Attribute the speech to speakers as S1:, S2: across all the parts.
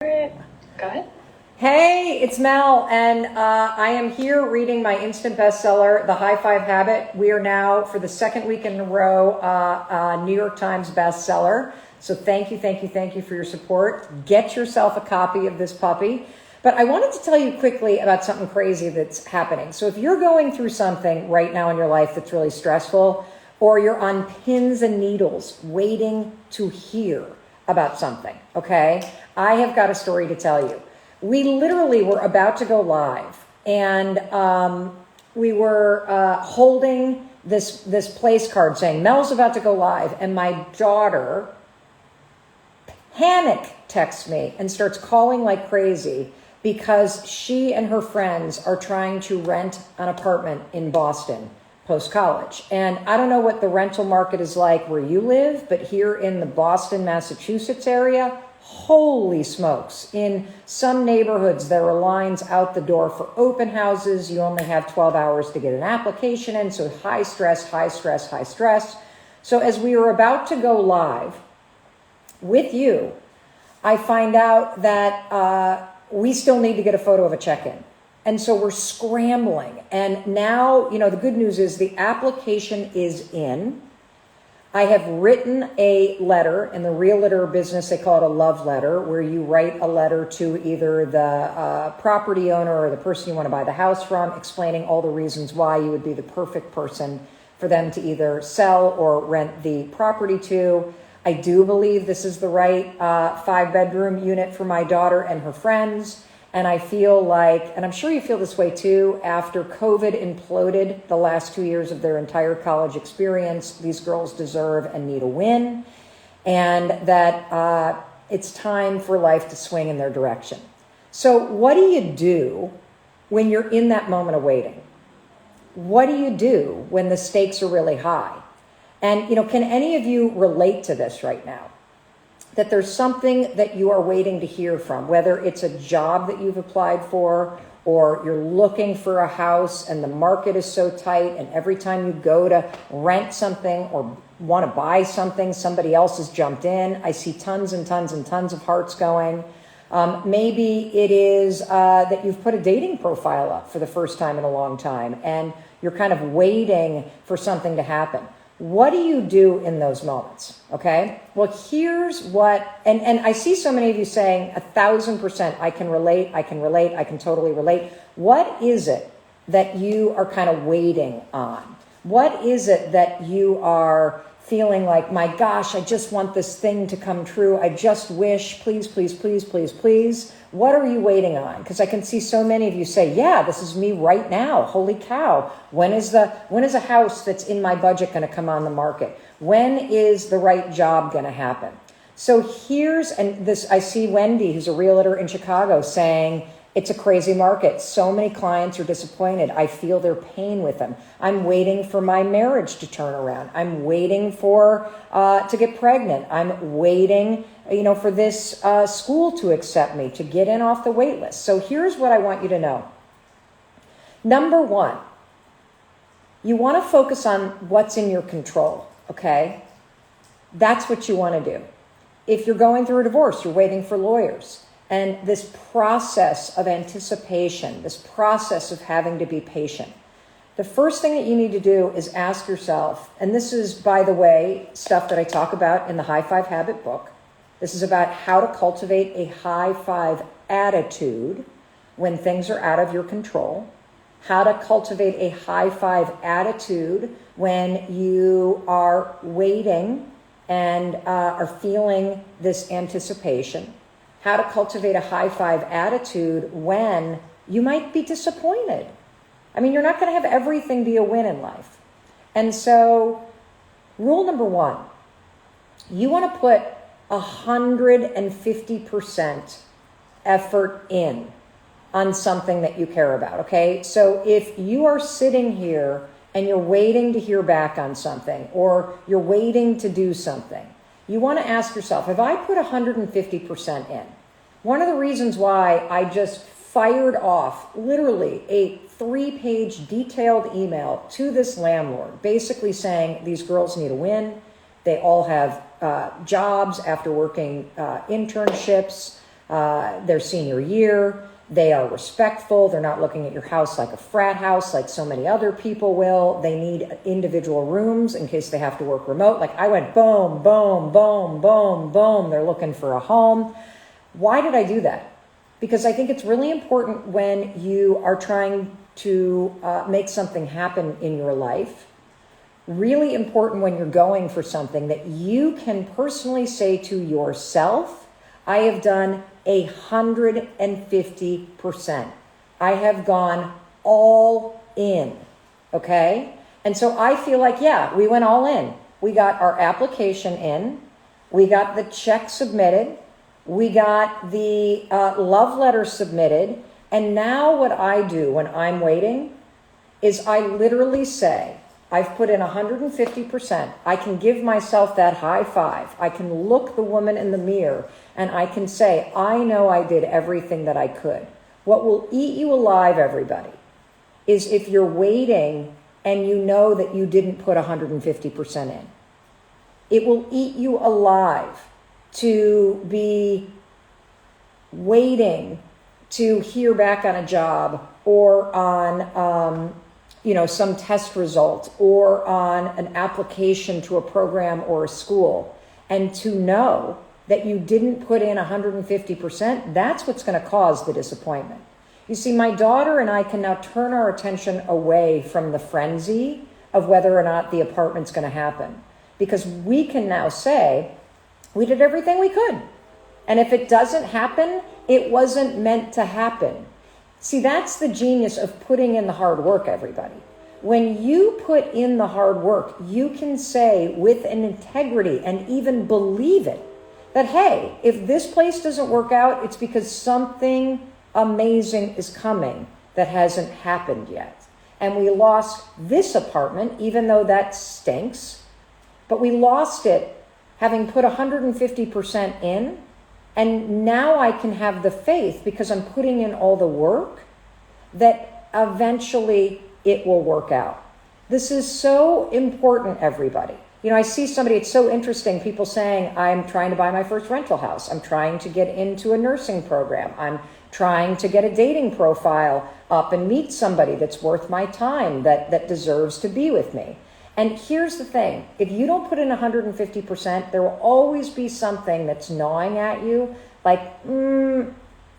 S1: Go ahead.
S2: Hey, it's Mel, and I am here reading my instant bestseller, The High Five Habit. We are now, for the second week in a row, New York Times bestseller. So thank you for your support. Get yourself a copy of this puppy. But I wanted to tell you quickly about something crazy that's happening. So if you're going through something right now in your life that's really stressful, or you're on pins and needles waiting to hear about something, okay? I have got a story to tell you. We literally were about to go live, and we were holding this place card saying, Mel's about to go live, and my daughter, panic, texts me and starts calling like crazy because she and her friends are trying to rent an apartment in Boston post-college. And I don't know what the rental market is like where you live, but here in the Boston, Massachusetts area, holy smokes. In some neighborhoods, there are lines out the door for open houses. You only have 12 hours to get an application in, so high stress. So as we were about to go live with you, I find out that we still need to get a photo of a check-in. And so we're scrambling. And now, the good news is the application is in. I have written a letter. In the realtor business, they call it a love letter, where you write a letter to either the property owner or the person you want to buy the house from, explaining all the reasons why you would be the perfect person for them to either sell or rent the property to. I do believe this is the right 5-bedroom unit for my daughter and her friends. And I feel like, and I'm sure you feel this way too, after COVID imploded the last 2 years of their entire college experience, these girls deserve and need a win, and that it's time for life to swing in their direction. So what do you do when you're in that moment of waiting? What do you do when the stakes are really high? And, can any of you relate to this right now? That there's something that you are waiting to hear from, whether it's a job that you've applied for, or you're looking for a house and the market is so tight, and every time you go to rent something or want to buy something, somebody else has jumped in. I see tons and tons and tons of hearts going. Maybe it is that you've put a dating profile up for the first time in a long time, and you're kind of waiting for something to happen. What do you do in those moments? Okay. Well, here's what, and I see so many of you saying 1,000%, I can relate, I can totally relate. What is it that you are kind of waiting on? What is it that you are feeling like, my gosh, I just want this thing to come true. I just wish, please. What are you waiting on? Because I can see so many of you say, yeah, this is me right now. Holy cow. When is a house that's in my budget going to come on the market? When is the right job going to happen? So I see Wendy, who's a realtor in Chicago, saying, it's a crazy market. So many clients are disappointed. I feel their pain with them. I'm waiting for my marriage to turn around. I'm waiting to get pregnant. I'm waiting, for this school to accept me, to get in off the wait list. So here's what I want you to know. Number one, you want to focus on what's in your control, okay? That's what you want to do. If you're going through a divorce, you're waiting for lawyers. And this process of anticipation, this process of having to be patient. The first thing that you need to do is ask yourself, and this is, by the way, stuff that I talk about in the High Five Habit book. This is about how to cultivate a high five attitude when things are out of your control. How to cultivate a high five attitude when you are waiting and are feeling this anticipation. How to cultivate a high five attitude when you might be disappointed. I mean, you're not going to have everything be a win in life. And so, rule number one, you want to put 150% effort in on something that you care about, okay? So if you are sitting here and you're waiting to hear back on something, or you're waiting to do something, you want to ask yourself, have I put 150% in? One of the reasons why I just fired off literally a 3-page detailed email to this landlord, basically saying these girls need a win. They all have jobs after working internships. their senior year. They are respectful. They're not looking at your house like a frat house like so many other people will. They need individual rooms in case they have to work remote. Like I went boom, boom, boom, boom, boom. They're looking for a home. Why did I do that? Because I think it's really important when you are trying to make something happen in your life. Really important when you're going for something that you can personally say to yourself, I have done 150%. I have gone all in, okay? And so I feel like, yeah, we went all in. We got our application in. We got the check submitted. We got the love letter submitted. And now what I do when I'm waiting is I literally say, I've put in 150%. I can give myself that high five. I can look the woman in the mirror and I can say, I know I did everything that I could. What will eat you alive, everybody, is if you're waiting and you know that you didn't put 150% in. It will eat you alive to be waiting to hear back on a job or on some test result or on an application to a program or a school, and to know that you didn't put in 150%, that's what's going to cause the disappointment. You see, my daughter and I can now turn our attention away from the frenzy of whether or not the apartment's going to happen, because we can now say, we did everything we could. And if it doesn't happen, it wasn't meant to happen. See, that's the genius of putting in the hard work, everybody. When you put in the hard work, you can say with an integrity and even believe it that, hey, if this place doesn't work out, it's because something amazing is coming that hasn't happened yet. And we lost this apartment, even though that stinks, but we lost it having put 150% in. And now I can have the faith, because I'm putting in all the work, that eventually it will work out. This is so important, everybody. I see somebody, it's so interesting, people saying, I'm trying to buy my first rental house. I'm trying to get into a nursing program. I'm trying to get a dating profile up and meet somebody that's worth my time, that deserves to be with me. And here's the thing, if you don't put in 150%, there will always be something that's gnawing at you, like,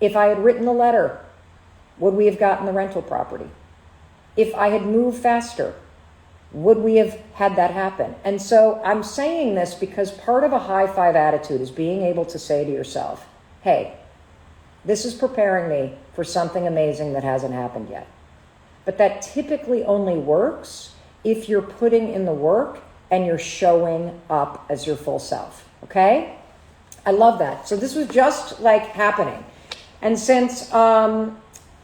S2: if I had written the letter, would we have gotten the rental property? If I had moved faster, would we have had that happen? And so I'm saying this because part of a high five attitude is being able to say to yourself, hey, this is preparing me for something amazing that hasn't happened yet. But that typically only works if you're putting in the work and you're showing up as your full self, okay? I love that. So this was just like happening. And since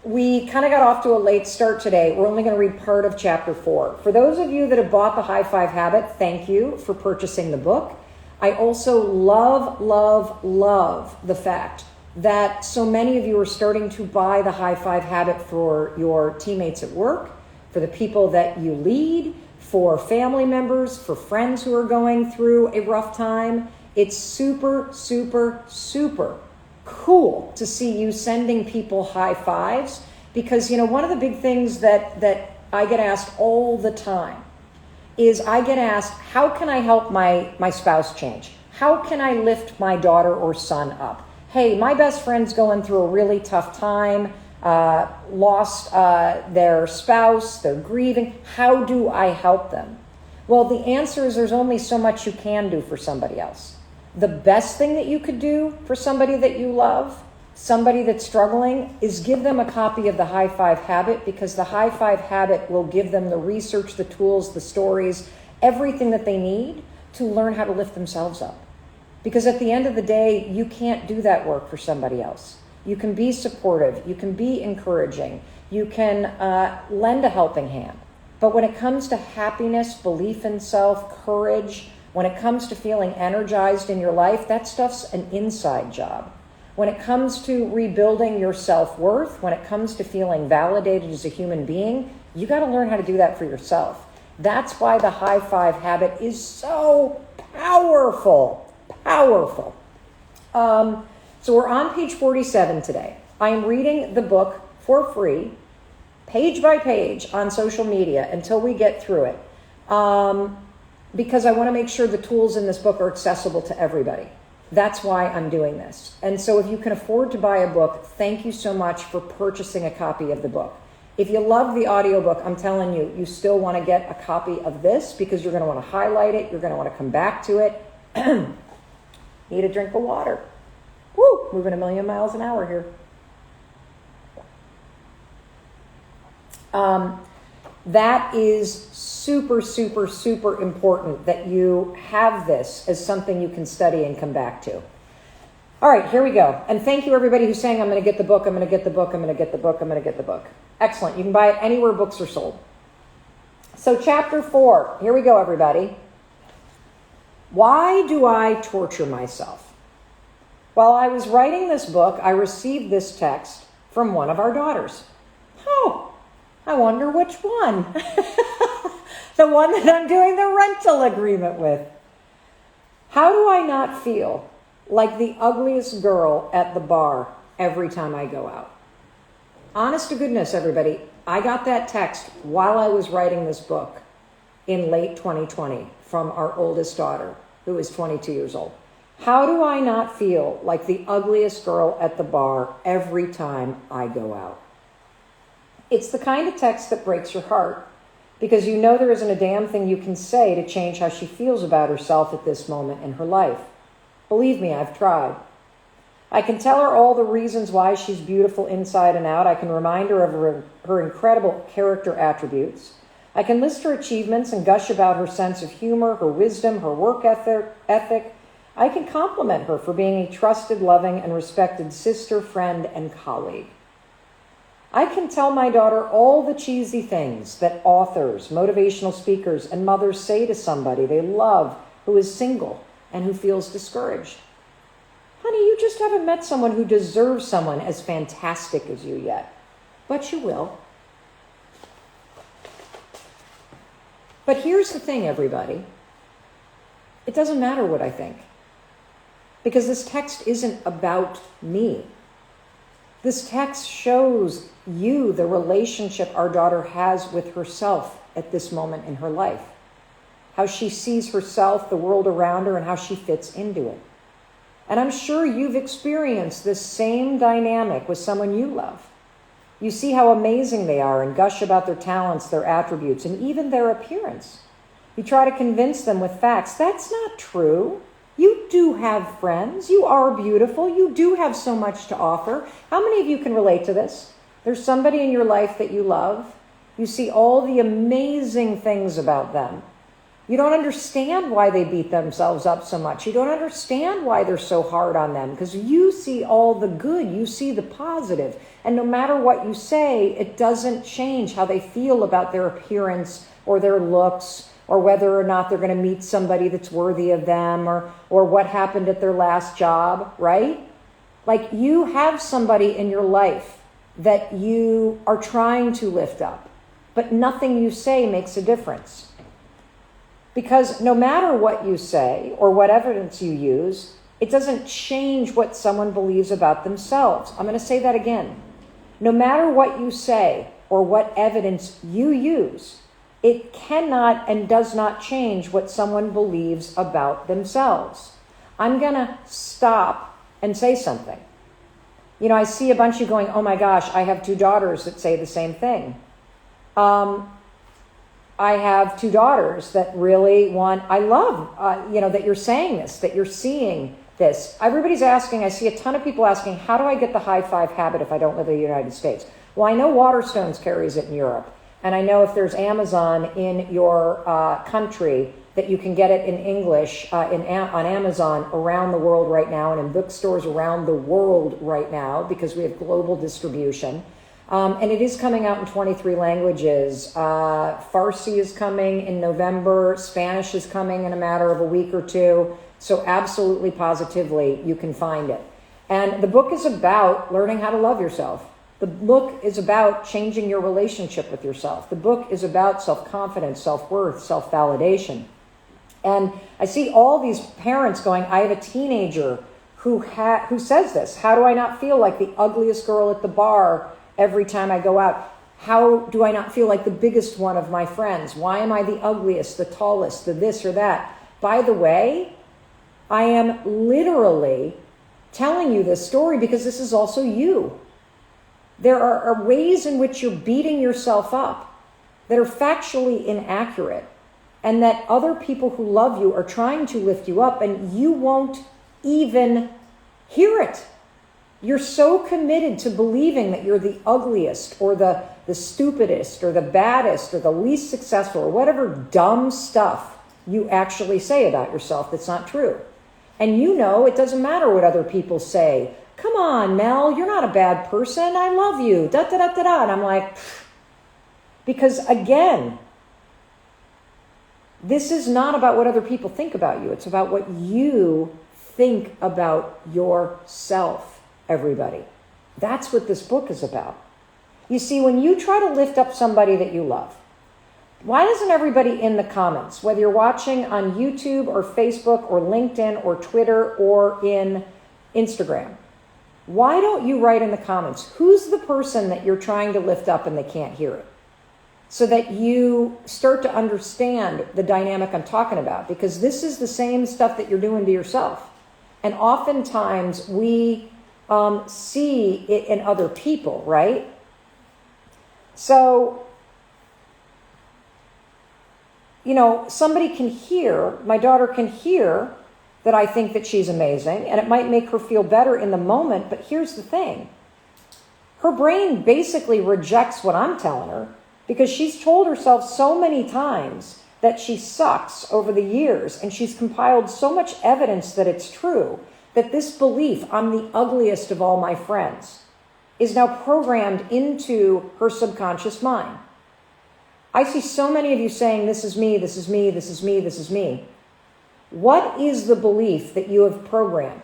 S2: we kind of got off to a late start today, we're only going to read part of chapter 4. For those of you that have bought the High Five Habit, thank you for purchasing the book. I also love, love, love the fact that so many of you are starting to buy the High Five Habit for your teammates at work, for the people that you lead, for family members, for friends who are going through a rough time. It's super, super, super cool to see you sending people high fives, because, one of the big things that I get asked all the time is I get asked, how can I help my spouse change? How can I lift my daughter or son up? Hey, my best friend's going through a really tough time. Lost their spouse, they're grieving. How do I help them? Well, the answer is there's only so much you can do for somebody else. The best thing that you could do for somebody that you love, somebody that's struggling, is give them a copy of the High Five Habit, because the High Five Habit will give them the research, the tools, the stories, everything that they need to learn how to lift themselves up. Because at the end of the day, you can't do that work for somebody else. You can be supportive, you can be encouraging, you can lend a helping hand. But when it comes to happiness, belief in self, courage, when it comes to feeling energized in your life, that stuff's an inside job. When it comes to rebuilding your self-worth, when it comes to feeling validated as a human being, you got to learn how to do that for yourself. That's why the High Five Habit is so powerful. Powerful. So we're on page 47 today. I am reading the book for free, page by page on social media until we get through it. Because I want to make sure the tools in this book are accessible to everybody. That's why I'm doing this. And so if you can afford to buy a book, thank you so much for purchasing a copy of the book. If you love the audiobook, I'm telling you, you still want to get a copy of this because you're going to want to highlight it. You're going to want to come back to it. Need a drink of water. Woo, moving a million miles an hour here. That is super, super, super important that you have this as something you can study and come back to. All right, here we go. And thank you, everybody who's saying, I'm going to get the book, I'm going to get the book, I'm going to get the book, I'm going to get the book. Excellent. You can buy it anywhere books are sold. So chapter 4. Here we go, everybody. Why do I torture myself? While I was writing this book, I received this text from one of our daughters. Oh, I wonder which one. The one that I'm doing the rental agreement with. How do I not feel like the ugliest girl at the bar every time I go out? Honest to goodness, everybody, I got that text while I was writing this book in late 2020 from our oldest daughter, who is 22 years old. How do I not feel like the ugliest girl at the bar every time I go out? It's the kind of text that breaks your heart because you know there isn't a damn thing you can say to change how she feels about herself at this moment in her life. Believe me, I've tried. I can tell her all the reasons why she's beautiful inside and out. I can remind her of her incredible character attributes. I can list her achievements and gush about her sense of humor, her wisdom, her work ethic. I can compliment her for being a trusted, loving, and respected sister, friend, and colleague. I can tell my daughter all the cheesy things that authors, motivational speakers, and mothers say to somebody they love who is single and who feels discouraged. Honey, you just haven't met someone who deserves someone as fantastic as you yet. But you will. But here's the thing, everybody. It doesn't matter what I think. Because this text isn't about me. This text shows you the relationship our daughter has with herself at this moment in her life. How she sees herself, the world around her, and how she fits into it. And I'm sure you've experienced this same dynamic with someone you love. You see how amazing they are and gush about their talents, their attributes, and even their appearance. You try to convince them with facts. That's not true. You do have friends. You are beautiful. You do have so much to offer. How many of you can relate to this? There's somebody in your life that you love. You see all the amazing things about them. You don't understand why they beat themselves up so much. You don't understand why they're so hard on them because you see all the good. You see the positive. And no matter what you say, it doesn't change how they feel about their appearance or their looks or whether or not they're going to meet somebody that's worthy of them or what happened at their last job, right? Like you have somebody in your life that you are trying to lift up, but nothing you say makes a difference. Because no matter what you say or what evidence you use, it doesn't change what someone believes about themselves. I'm going to say that again. No matter what you say or what evidence you use, it cannot and does not change what someone believes about themselves. I'm going to stop and say something. You know, I see a bunch of you going, oh my gosh, I have 2 daughters that say the same thing. I have 2 daughters that really want, I love, that you're saying this, that you're seeing this. Everybody's asking, I see a ton of people asking, how do I get the high five habit if I don't live in the United States? Well, I know Waterstones carries it in Europe. And I know if there's Amazon in your country, that you can get it in English on Amazon around the world right now and in bookstores around the world right now because we have global distribution. And it is coming out in 23 languages. Farsi is coming in November. Spanish is coming in a matter of a week or 2. So absolutely, positively, you can find it. And the book is about learning how to love yourself. The book is about changing your relationship with yourself. The book is about self-confidence, self-worth, self-validation. And I see all these parents going, I have a teenager who says this. How do I not feel like the ugliest girl at the bar every time I go out? How do I not feel like the biggest one of my friends? Why am I the ugliest, the tallest, the this or that? By the way, I am literally telling you this story because this is also you. There are ways in which you're beating yourself up that are factually inaccurate, and that other people who love you are trying to lift you up, and you won't even hear it. You're so committed to believing that you're the ugliest or the stupidest or the baddest or the least successful or whatever dumb stuff you actually say about yourself that's not true. And you know it doesn't matter what other people say. Come on, Mel, you're not a bad person. I love you. Da da da da da. And I'm like, because again, this is not about what other people think about you. It's about what you think about yourself, everybody. That's what this book is about. You see, when you try to lift up somebody that you love, why doesn't everybody in the comments, whether you're watching on YouTube or Facebook or LinkedIn or Twitter or in Instagram, why don't you write in the comments, who's the person that you're trying to lift up and they can't hear it? So that you start to understand the dynamic I'm talking about, because this is the same stuff that you're doing to yourself. And oftentimes we see it in other people, right? So, you know, somebody can hear, my daughter can hear that I think that she's amazing, and it might make her feel better in the moment, but here's the thing. Her brain basically rejects what I'm telling her because she's told herself so many times that she sucks over the years, and she's compiled so much evidence that it's true, that this belief, I'm the ugliest of all my friends, is now programmed into her subconscious mind. I see so many of you saying, this is me, this is me, this is me, this is me. What is the belief that you have programmed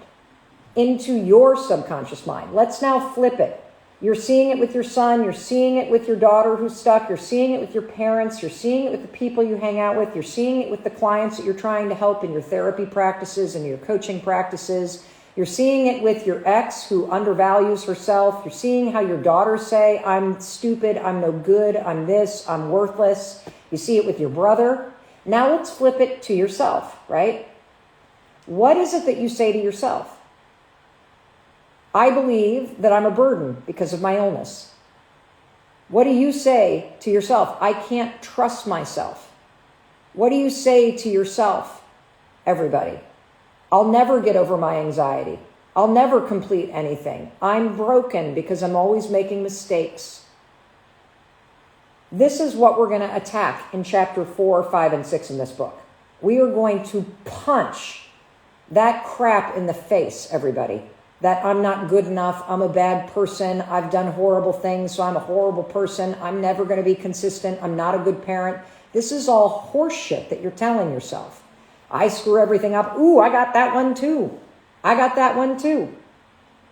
S2: into your subconscious mind? Let's now flip it. You're seeing it with your son, you're seeing it with your daughter who's stuck, you're seeing it with your parents, you're seeing it with the people you hang out with, you're seeing it with the clients that you're trying to help in your therapy practices and your coaching practices. You're seeing it with your ex who undervalues herself. You're seeing how your daughters say, I'm stupid, I'm no good, I'm this, I'm worthless. You see it with your brother. Now let's flip it to yourself, right? What is it that you say to yourself? I believe that I'm a burden because of my illness. What do you say to yourself? I can't trust myself. What do you say to yourself, everybody? I'll never get over my anxiety. I'll never complete anything. I'm broken because I'm always making mistakes. This is what we're going to attack in chapter 4, 5, and 6 in this book. We are going to punch that crap in the face, everybody. That I'm not good enough, I'm a bad person, I've done horrible things, so I'm a horrible person, I'm never going to be consistent, I'm not a good parent. This is all horseshit that you're telling yourself. I screw everything up. Ooh, I got that one too. I got that one too.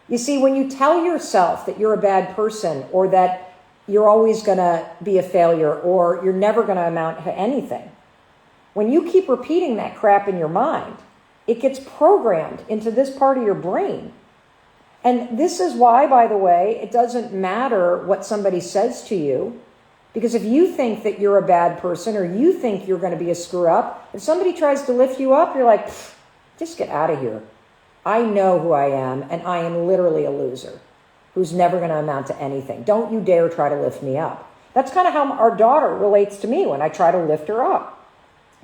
S2: You see, when you tell yourself that you're a bad person, or that you're always going to be a failure, or you're never going to amount to anything, when you keep repeating that crap in your mind, it gets programmed into this part of your brain. And this is why, by the way, it doesn't matter what somebody says to you. Because if you think that you're a bad person, or you think you're going to be a screw up, if somebody tries to lift you up, you're like, just get out of here. I know who I am, and I am literally a loser who's never going to amount to anything. Don't you dare try to lift me up. That's kind of how our daughter relates to me when I try to lift her up.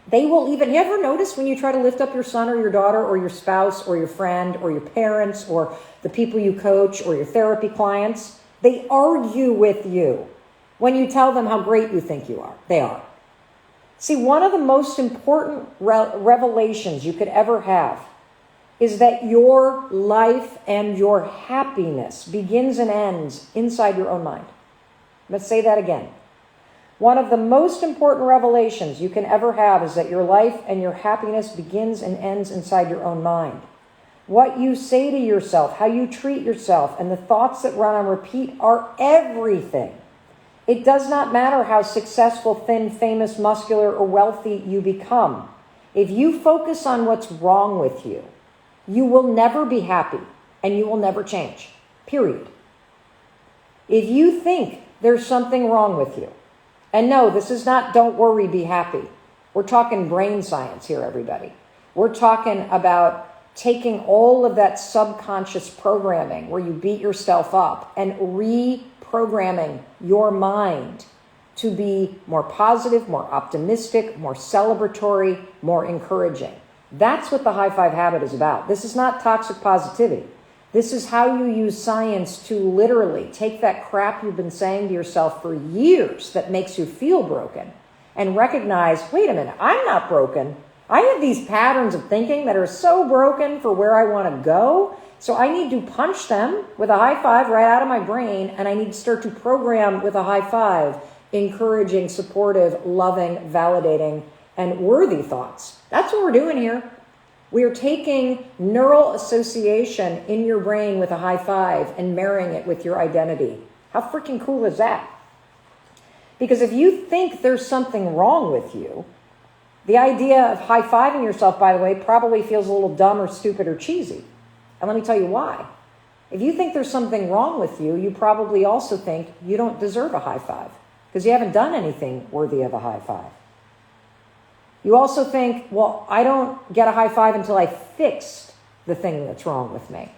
S2: They will even, you ever notice when you try to lift up your son or your daughter or your spouse or your friend or your parents or the people you coach or your therapy clients, they argue with you when you tell them how great you think you are. They are. See, one of the most important revelations you could ever have is that your life and your happiness begins and ends inside your own mind. Let's say that again. One of the most important revelations you can ever have is that your life and your happiness begins and ends inside your own mind. What you say to yourself, how you treat yourself, and the thoughts that run on repeat are everything. It does not matter how successful, thin, famous, muscular, or wealthy you become. If you focus on what's wrong with you, You will never be happy and you will never change, period. If you think there's something wrong with you, and no, this is not don't worry, be happy. We're talking brain science here, everybody. We're talking about taking all of that subconscious programming where you beat yourself up and reprogramming your mind to be more positive, more optimistic, more celebratory, more encouraging. That's what the high five habit is about. This is not toxic positivity. This is how you use science to literally take that crap you've been saying to yourself for years that makes you feel broken and recognize, wait a minute, I'm not broken. I have these patterns of thinking that are so broken for where I want to go. So I need to punch them with a high five right out of my brain. And I need to start to program with a high five, encouraging, supportive, loving, validating, and worthy thoughts. That's what we're doing here. We are taking neural association in your brain with a high five and marrying it with your identity. How freaking cool is that? Because if you think there's something wrong with you, the idea of high-fiving yourself, by the way, probably feels a little dumb or stupid or cheesy. And let me tell you why. If you think there's something wrong with you, you probably also think you don't deserve a high five because you haven't done anything worthy of a high five. You also think, well, I don't get a high five until I fixed the thing that's wrong with me.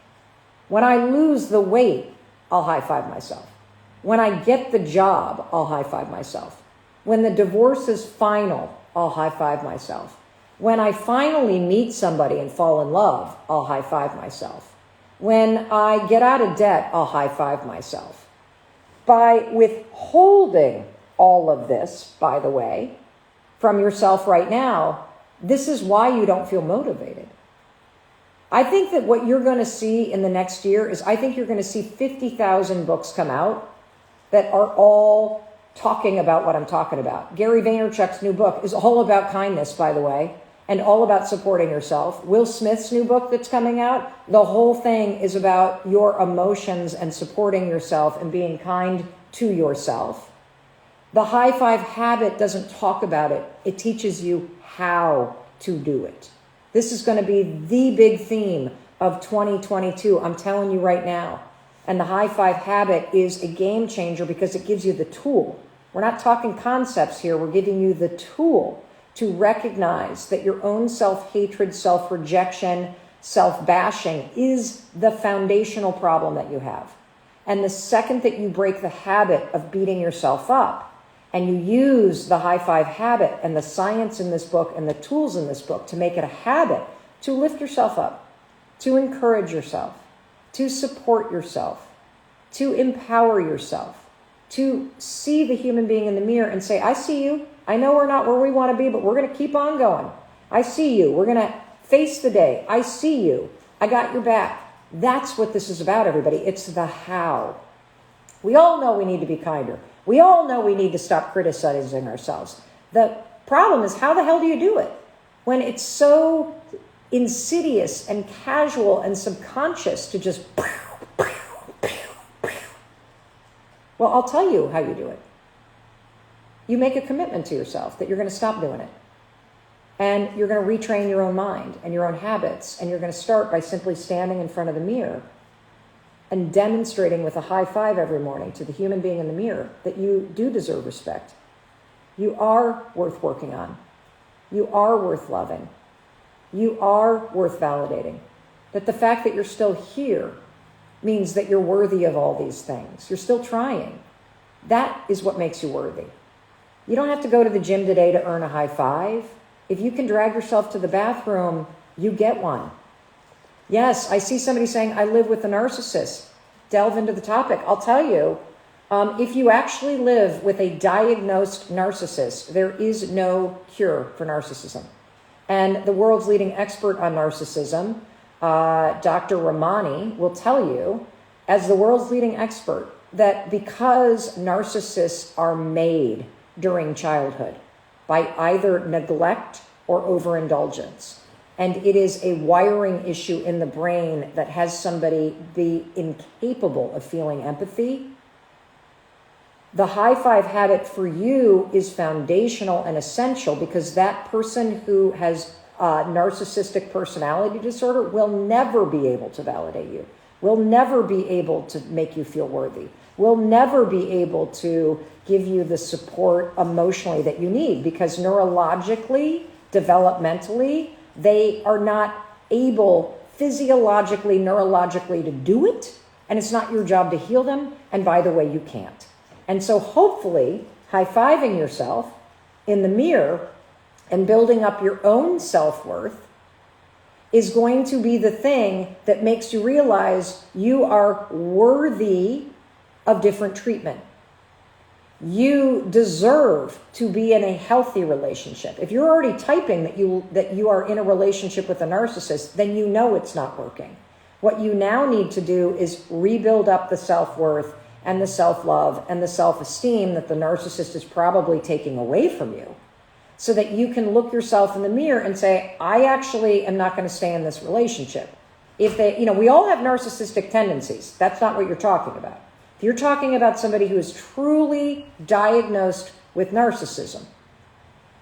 S2: When I lose the weight, I'll high five myself. When I get the job, I'll high five myself. When the divorce is final, I'll high five myself. When I finally meet somebody and fall in love, I'll high five myself. When I get out of debt, I'll high five myself. By withholding all of this, by the way, from yourself right now, this is why you don't feel motivated. I think that what you're going to see in the next year is I think you're going to see 50,000 books come out that are all talking about what I'm talking about. Gary Vaynerchuk's new book is all about kindness, by the way, and all about supporting yourself. Will Smith's new book that's coming out, the whole thing is about your emotions and supporting yourself and being kind to yourself. The high five habit doesn't talk about it. It teaches you how to do it. This is going to be the big theme of 2022. I'm telling you right now. And the high five habit is a game changer because it gives you the tool. We're not talking concepts here. We're giving you the tool to recognize that your own self-hatred, self-rejection, self-bashing is the foundational problem that you have. And the second that you break the habit of beating yourself up and you use the high five habit and the science in this book and the tools in this book to make it a habit to lift yourself up, to encourage yourself, to support yourself, to empower yourself, to see the human being in the mirror and say, I see you. I know we're not where we want to be, but we're going to keep on going. I see you. We're going to face the day. I see you. I got your back. That's what this is about, everybody. It's the how. We all know we need to be kinder. We all know we need to stop criticizing ourselves. The problem is, how the hell do you do it when it's so insidious and casual and subconscious to just... Well, I'll tell you how you do it. You make a commitment to yourself that you're going to stop doing it. And you're going to retrain your own mind and your own habits. And you're going to start by simply standing in front of the mirror and demonstrating with a high five every morning to the human being in the mirror that you do deserve respect. You are worth working on. You are worth loving. You are worth validating. That the fact that you're still here means that you're worthy of all these things. You're still trying. That is what makes you worthy. You don't have to go to the gym today to earn a high five. If you can drag yourself to the bathroom, you get one. Yes, I see somebody saying, I live with a narcissist. Delve into the topic. I'll tell you, if you actually live with a diagnosed narcissist, there is no cure for narcissism. And the world's leading expert on narcissism, Dr. Ramani, will tell you, as the world's leading expert, that because narcissists are made during childhood by either neglect or overindulgence, and it is a wiring issue in the brain that has somebody be incapable of feeling empathy, the high five habit for you is foundational and essential because that person who has narcissistic personality disorder will never be able to validate you, will never be able to make you feel worthy, will never be able to give you the support emotionally that you need, because neurologically, developmentally, they are not able physiologically, neurologically to do it. And it's not your job to heal them. And by the way, you can't. And so hopefully high-fiving yourself in the mirror and building up your own self-worth is going to be the thing that makes you realize you are worthy of different treatment. You deserve to be in a healthy relationship. If you're already typing that you are in a relationship with a narcissist, then you know it's not working. What you now need to do is rebuild up the self-worth and the self-love and the self-esteem that the narcissist is probably taking away from you, so that you can look yourself in the mirror and say, I actually am not going to stay in this relationship. If they, we all have narcissistic tendencies. That's not what you're talking about. If you're talking about somebody who is truly diagnosed with narcissism,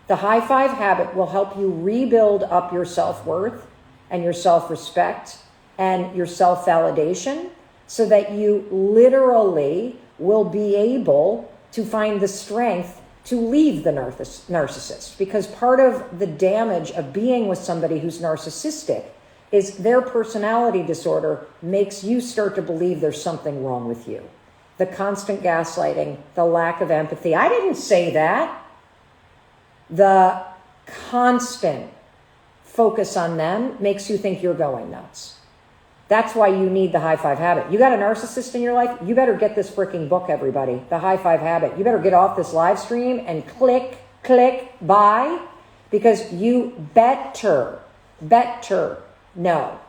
S2: the high five habit will help you rebuild up your self-worth and your self-respect and your self-validation, so that you literally will be able to find the strength to leave the narcissist. Because part of the damage of being with somebody who's narcissistic is their personality disorder makes you start to believe there's something wrong with you. The constant gaslighting, the lack of empathy. I didn't say that. The constant focus on them makes you think you're going nuts. That's why you need the high five habit. You got a narcissist in your life? You better get this freaking book, everybody. The high five habit. You better get off this live stream and click, buy, because you better know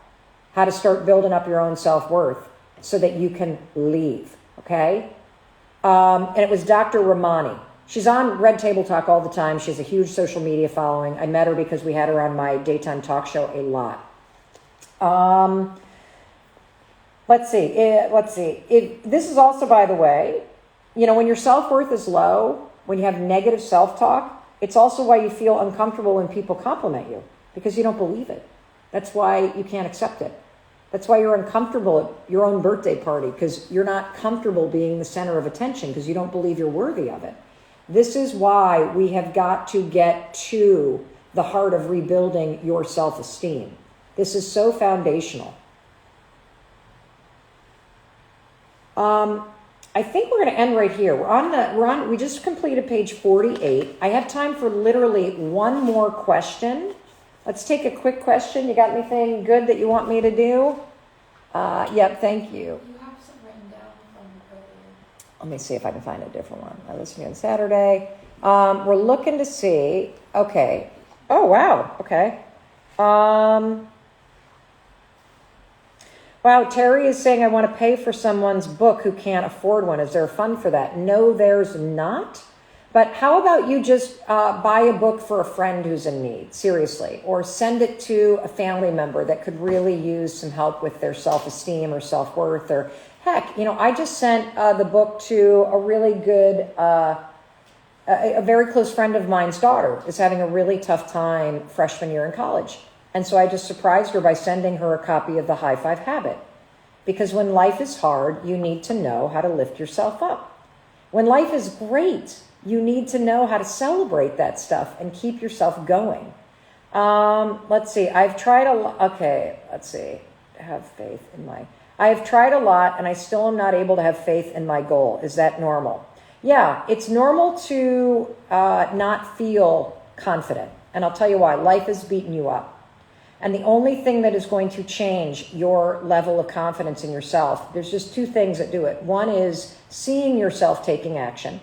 S2: how to start building up your own self-worth so that you can leave, okay? And it was Dr. Ramani. She's on Red Table Talk all the time. She has a huge social media following. I met her because we had her on my daytime talk show a lot. Let's see. This is also, by the way, when your self-worth is low, when you have negative self-talk, it's also why you feel uncomfortable when people compliment you, because you don't believe it. That's why you can't accept it. That's why you're uncomfortable at your own birthday party, because you're not comfortable being the center of attention because you don't believe you're worthy of it. This is why we have got to get to the heart of rebuilding your self-esteem. This is so foundational. I think we're going to end right here. We just completed page 48. I have time for literally one more question. Let's take a quick question. You got anything good that you want me to do? Yep, thank you.
S1: You have some written down from earlier.
S2: Let me see if I can find a different one. I listened to you on Saturday. We're looking to see. Okay. Oh, wow. Okay. Wow, Terry is saying, I want to pay for someone's book who can't afford one. Is there a fund for that? No, there's not. But how about you just buy a book for a friend who's in need, seriously, or send it to a family member that could really use some help with their self-esteem or self-worth, or heck, I just sent the book to a really good, a very close friend of mine's daughter is having a really tough time freshman year in college. And so I just surprised her by sending her a copy of The High Five Habit. Because when life is hard, you need to know how to lift yourself up. When life is great, you need to know how to celebrate that stuff and keep yourself going. Let's see. I've tried a lot. Okay, let's see. Have faith in my... I have tried a lot and I still am not able to have faith in my goal. Is that normal? Yeah, it's normal to not feel confident. And I'll tell you why. Life has beaten you up. And the only thing that is going to change your level of confidence in yourself, there's just two things that do it. One is seeing yourself taking action.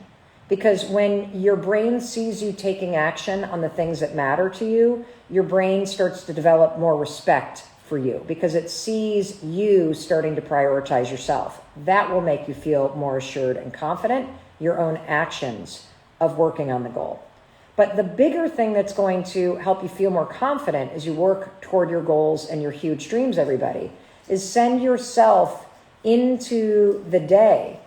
S2: Because when your brain sees you taking action on the things that matter to you, your brain starts to develop more respect for you because it sees you starting to prioritize yourself. That will make you feel more assured and confident, your own actions of working on the goal. But the bigger thing that's going to help you feel more confident as you work toward your goals and your huge dreams, everybody, is send yourself into the day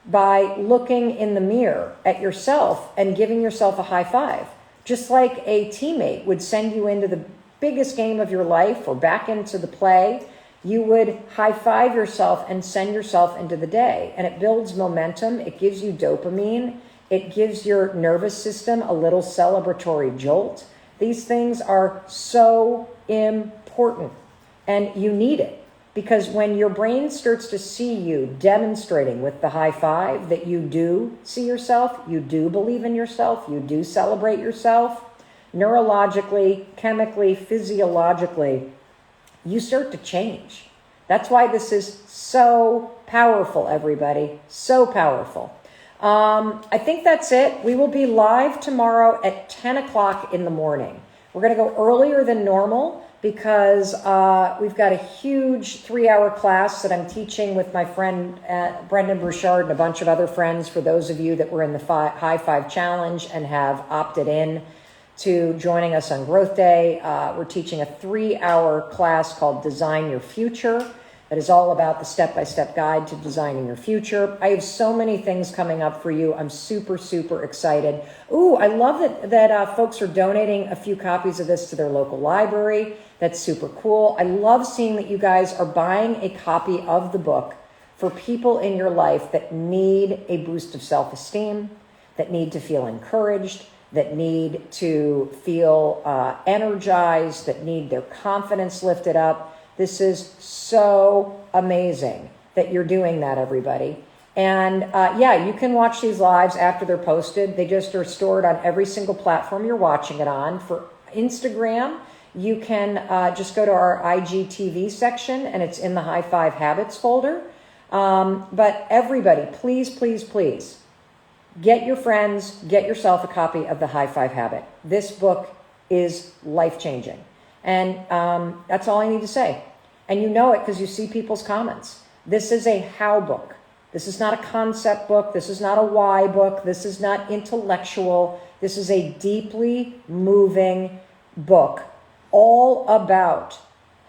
S2: by looking in the mirror at yourself and giving yourself a high five. Just like a teammate would send you into the biggest game of your life or back into the play, you would high five yourself and send yourself into the day. And it builds momentum. It gives you dopamine. It gives your nervous system a little celebratory jolt. These things are so important, and you need it. Because when your brain starts to see you demonstrating with the high five that you do see yourself, you do believe in yourself, you do celebrate yourself, neurologically, chemically, physiologically, you start to change. That's why this is so powerful, everybody. So powerful. I think that's it. We will be live tomorrow at 10 o'clock in the morning. We're going to go earlier than normal because we've got a huge 3-hour class that I'm teaching with my friend Brendan Bouchard and a bunch of other friends, for those of you that were in the High Five Challenge and have opted in to joining us on Growth Day. We're teaching a 3-hour class called Design Your Future that is all about the step-by-step guide to designing your future. I have so many things coming up for you. I'm super, super excited. Ooh, I love that folks are donating a few copies of this to their local library. That's super cool. I love seeing that you guys are buying a copy of the book for people in your life that need a boost of self-esteem, that need to feel encouraged, that need to feel energized, that need their confidence lifted up. This is so amazing that you're doing that, everybody. And yeah, you can watch these lives after they're posted. They just are stored on every single platform you're watching it on. For Instagram, you can just go to our IGTV section, and it's in the High Five Habits folder. But everybody, please, please, please, get your friends, get yourself a copy of The High Five Habit. This book is life-changing. And that's all I need to say. And you know it because you see people's comments. This is a how book. This is not a concept book. This is not a why book. This is not intellectual. This is a deeply moving book all about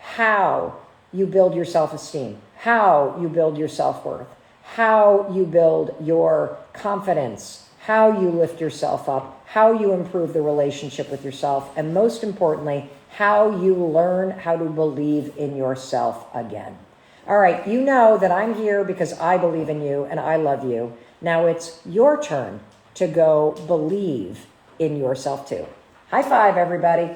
S2: how you build your self-esteem, how you build your self-worth, how you build your confidence, how you lift yourself up, how you improve the relationship with yourself, and most importantly, how you learn how to believe in yourself again. All right, you know that I'm here because I believe in you and I love you. Now it's your turn to go believe in yourself too. High five, everybody.